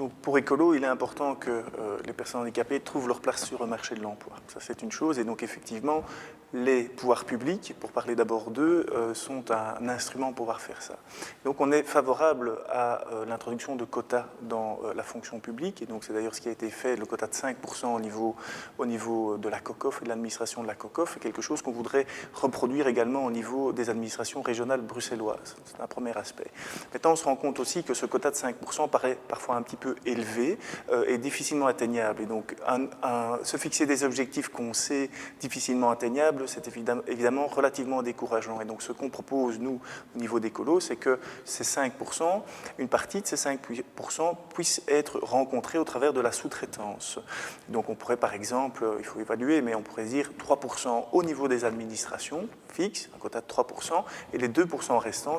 Donc pour Écolo, il est important que les personnes handicapées trouvent leur place sur le marché de l'emploi. Ça, c'est une chose. Et donc effectivement, les pouvoirs publics, pour parler d'abord d'eux, sont un instrument pour pouvoir faire ça. Donc on est favorable à l'introduction de quotas dans la fonction publique. Et donc c'est d'ailleurs ce qui a été fait, le quota de 5% au niveau de la COCOF et de l'administration de la COCOF, est quelque chose qu'on voudrait reproduire également au niveau des administrations régionales bruxelloises. C'est un premier aspect. Maintenant, on se rend compte aussi que ce quota de 5% paraît parfois un petit peu élevé et difficilement atteignable. Et donc, se fixer des objectifs qu'on sait difficilement atteignables, c'est évidemment relativement décourageant. Et donc, ce qu'on propose, nous, au niveau d'Écolo, c'est que ces 5%, une partie de ces 5% puisse être rencontrée au travers de la sous-traitance. Donc, on pourrait, par exemple, il faut évaluer, mais on pourrait dire 3% au niveau des administrations fixes, un quota de 3%, et les 2% restants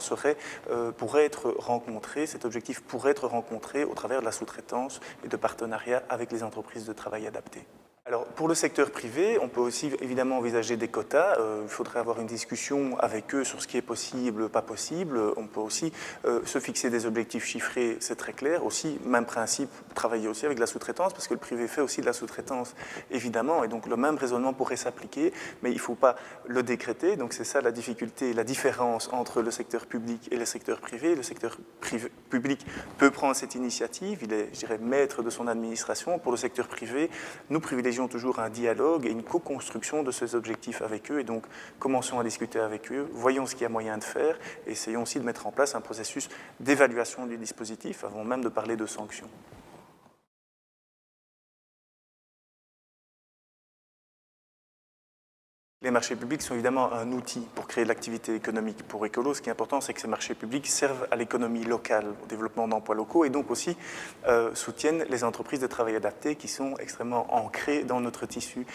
pourraient être rencontrés, cet objectif pourrait être rencontré au travers de la sous-traitance et de partenariats avec les entreprises de travail adaptées. Alors, pour le secteur privé, on peut aussi évidemment envisager des quotas. Il faudrait avoir une discussion avec eux sur ce qui est possible, pas possible. On peut aussi se fixer des objectifs chiffrés, c'est très clair. Aussi, même principe, travailler aussi avec la sous-traitance, parce que le privé fait aussi de la sous-traitance, évidemment. Et donc, le même raisonnement pourrait s'appliquer, mais il ne faut pas le décréter. Donc, c'est ça la difficulté, la différence entre le secteur public et le secteur privé. Le secteur public peut prendre cette initiative. Il est, je dirais, maître de son administration. Pour le secteur privé, nous privilégions toujours un dialogue et une co-construction de ces objectifs avec eux. Et donc, commençons à discuter avec eux, voyons ce qu'il y a moyen de faire, et essayons aussi de mettre en place un processus d'évaluation du dispositif avant même de parler de sanctions. Les marchés publics sont évidemment un outil pour créer de l'activité économique. Pour Écolo, ce qui est important, c'est que ces marchés publics servent à l'économie locale, au développement d'emplois locaux, et donc aussi soutiennent les entreprises de travail adapté qui sont extrêmement ancrées dans notre tissu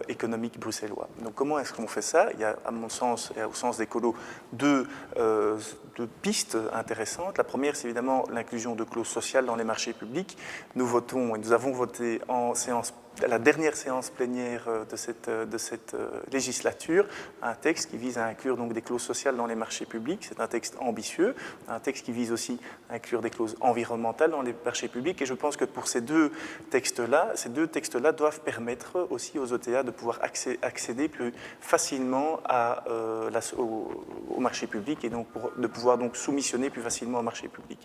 économique bruxellois. Donc comment est-ce qu'on fait ça? Il y a, à mon sens et au sens d'Écolo, deux pistes intéressantes. La première, c'est évidemment l'inclusion de clauses sociales dans les marchés publics. Nous votons, et nous avons voté en séance à la dernière séance plénière de cette législature, un texte qui vise à inclure donc des clauses sociales dans les marchés publics. C'est un texte ambitieux, un texte qui vise aussi à inclure des clauses environnementales dans les marchés publics. Et je pense que pour ces deux textes-là doivent permettre aussi aux OTA de pouvoir accéder plus facilement au marché public et donc de pouvoir donc soumissionner plus facilement au marché public.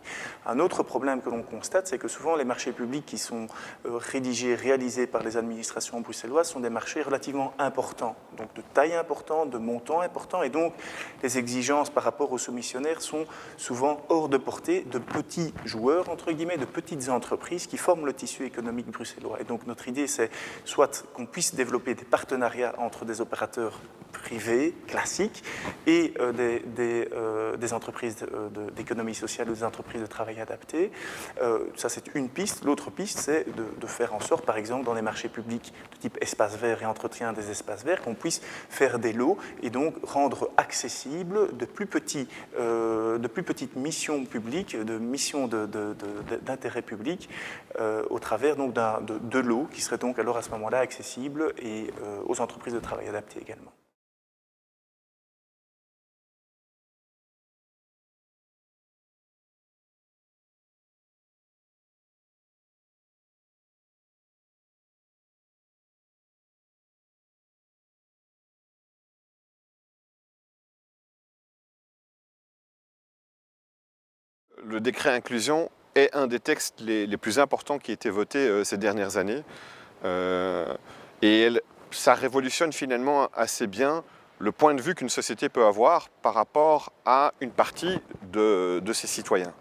Un autre problème que l'on constate, c'est que souvent les marchés publics qui sont réalisés par les administrations bruxelloises sont des marchés relativement importants, donc de taille importante, de montant important, et donc les exigences par rapport aux soumissionnaires sont souvent hors de portée de petits joueurs, entre guillemets, de petites entreprises qui forment le tissu économique bruxellois. Et donc notre idée, c'est soit qu'on puisse développer des partenariats entre des opérateurs privés, classiques, et des entreprises d'économie sociale ou des entreprises de travail adapté. Ça, c'est une piste. L'autre piste, c'est de faire en sorte, par exemple, dans les marchés publics de type espace vert et entretien des espaces verts, qu'on puisse faire des lots et donc rendre accessibles de plus petites missions publiques, de missions d'intérêt public au travers donc de lots qui seraient donc alors à ce moment-là accessibles et aux entreprises de travail adapté également. Le décret inclusion est un des textes les plus importants qui a été voté ces dernières années. Ça révolutionne finalement assez bien le point de vue qu'une société peut avoir par rapport à une partie de ses citoyens.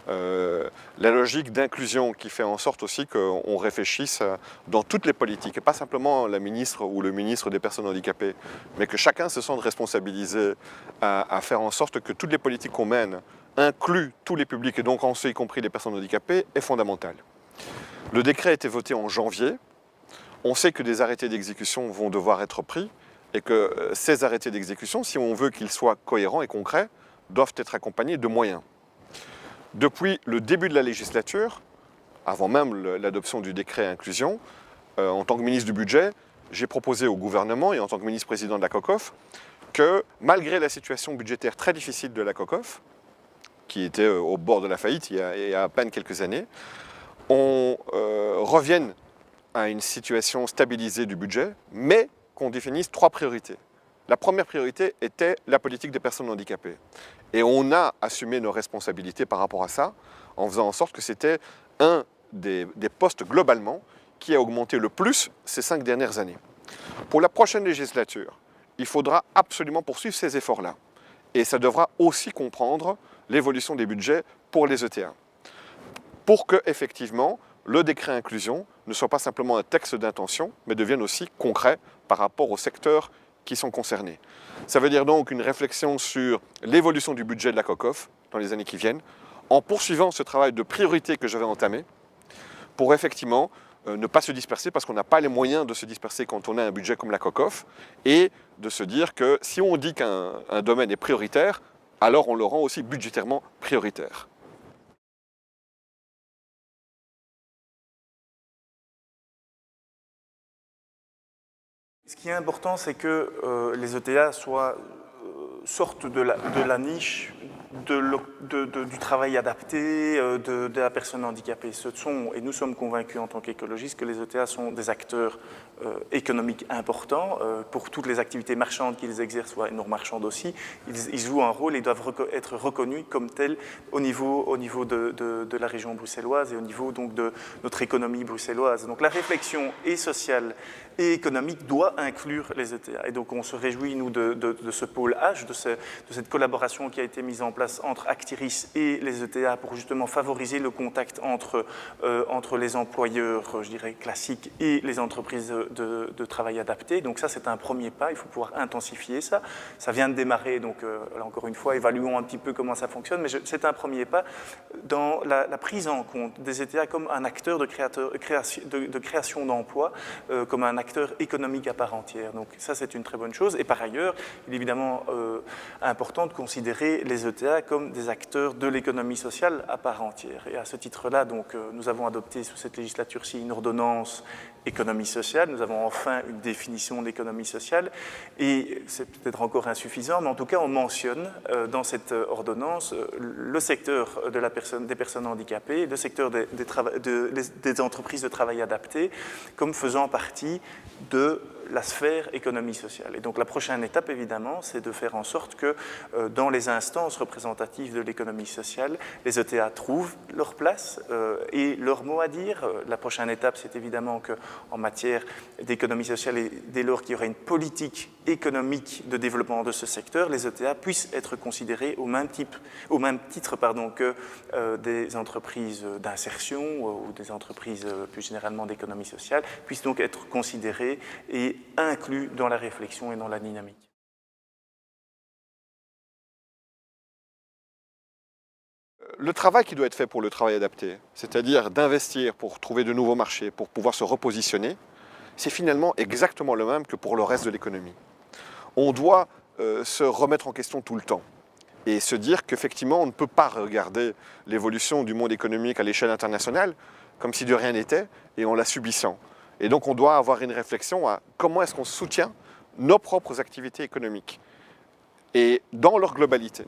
La logique d'inclusion qui fait en sorte aussi qu'on réfléchisse dans toutes les politiques, et pas simplement la ministre ou le ministre des personnes handicapées, mais que chacun se sente responsabilisé à faire en sorte que toutes les politiques qu'on mène incluent tous les publics, et donc en ce y compris les personnes handicapées, est fondamentale. Le décret a été voté en janvier. On sait que des arrêtés d'exécution vont devoir être pris, et que ces arrêtés d'exécution, si on veut qu'ils soient cohérents et concrets, doivent être accompagnés de moyens. Depuis le début de la législature, avant même l'adoption du décret inclusion, en tant que ministre du budget, j'ai proposé au gouvernement et en tant que ministre-président de la COCOF que malgré la situation budgétaire très difficile de la COCOF, qui était au bord de la faillite il y a à peine quelques années, on revienne à une situation stabilisée du budget, mais qu'on définisse 3 priorités. La première priorité était la politique des personnes handicapées. Et on a assumé nos responsabilités par rapport à ça, en faisant en sorte que c'était un des postes globalement qui a augmenté le plus ces 5 dernières années. Pour la prochaine législature, il faudra absolument poursuivre ces efforts-là. Et ça devra aussi comprendre l'évolution des budgets pour les ETA. Pour que, effectivement, le décret inclusion ne soit pas simplement un texte d'intention, mais devienne aussi concret par rapport aux secteurs qui sont concernés. Ça veut dire donc une réflexion sur l'évolution du budget de la COCOF dans les années qui viennent, en poursuivant ce travail de priorité que j'avais entamé, pour effectivement ne pas se disperser, parce qu'on n'a pas les moyens de se disperser quand on a un budget comme la COCOF, et de se dire que si on dit qu'un domaine est prioritaire, alors on le rend aussi budgétairement prioritaire. Ce qui est important, c'est que les ETA sortent de la niche du travail adapté, de la personne handicapée. Et nous sommes convaincus en tant qu'écologistes que les ETA sont des acteurs économiques importants. Pour toutes les activités marchandes qu'ils exercent, et non marchandes aussi, ils jouent un rôle et doivent être reconnus comme tels au niveau de la région bruxelloise et au niveau donc, de notre économie bruxelloise. Donc la réflexion et sociale et économique doit inclure les ETA. Et donc on se réjouit, nous, de ce pôle H, de cette collaboration qui a été mise en place entre Actiris et les ETA pour justement favoriser le contact entre les employeurs, je dirais, classiques et les entreprises de travail adapté. Donc ça, c'est un premier pas, il faut pouvoir intensifier ça. Ça vient de démarrer, donc là, encore une fois, évaluons un petit peu comment ça fonctionne, mais c'est un premier pas dans la prise en compte des ETA comme un acteur de création d'emplois, comme un acteur économique à part entière. Donc ça, c'est une très bonne chose. Et par ailleurs, il est évidemment important de considérer les ETA comme des acteurs de l'économie sociale à part entière. Et à ce titre-là, donc, nous avons adopté sous cette législature-ci une ordonnance économie sociale. Nous avons enfin une définition de l'économie sociale. Et c'est peut-être encore insuffisant, mais en tout cas, on mentionne dans cette ordonnance le secteur des personnes handicapées, le secteur des entreprises de travail adapté, comme faisant partie de la sphère économie sociale. Et donc la prochaine étape, évidemment, c'est de faire en sorte que dans les instances représentatives de l'économie sociale, les ETA trouvent leur place et leur mot à dire. La prochaine étape, c'est évidemment qu'en matière d'économie sociale, et dès lors qu'il y aura une politique économique de développement de ce secteur, les ETA puissent être considérés au même titre que des entreprises d'insertion ou des entreprises plus généralement d'économie sociale, puissent donc être considérés et inclus dans la réflexion et dans la dynamique. Le travail qui doit être fait pour le travail adapté, c'est-à-dire d'investir pour trouver de nouveaux marchés, pour pouvoir se repositionner, c'est finalement exactement le même que pour le reste de l'économie. On doit se remettre en question tout le temps et se dire qu'effectivement, on ne peut pas regarder l'évolution du monde économique à l'échelle internationale comme si de rien n'était et en la subissant. Et donc, on doit avoir une réflexion à comment est-ce qu'on soutient nos propres activités économiques et dans leur globalité,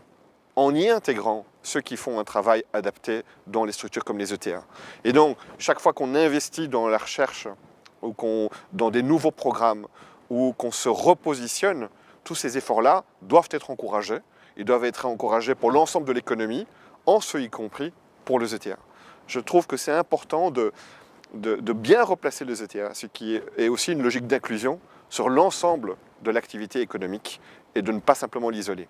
en y intégrant ceux qui font un travail adapté dans les structures comme les ETA. Et donc, chaque fois qu'on investit dans la recherche ou dans des nouveaux programmes ou qu'on se repositionne, tous ces efforts-là doivent être encouragés. Ils doivent être encouragés pour l'ensemble de l'économie, en ce y compris pour les ETA. Je trouve que c'est important de bien replacer les ETA, ce qui est aussi une logique d'inclusion sur l'ensemble de l'activité économique et de ne pas simplement l'isoler.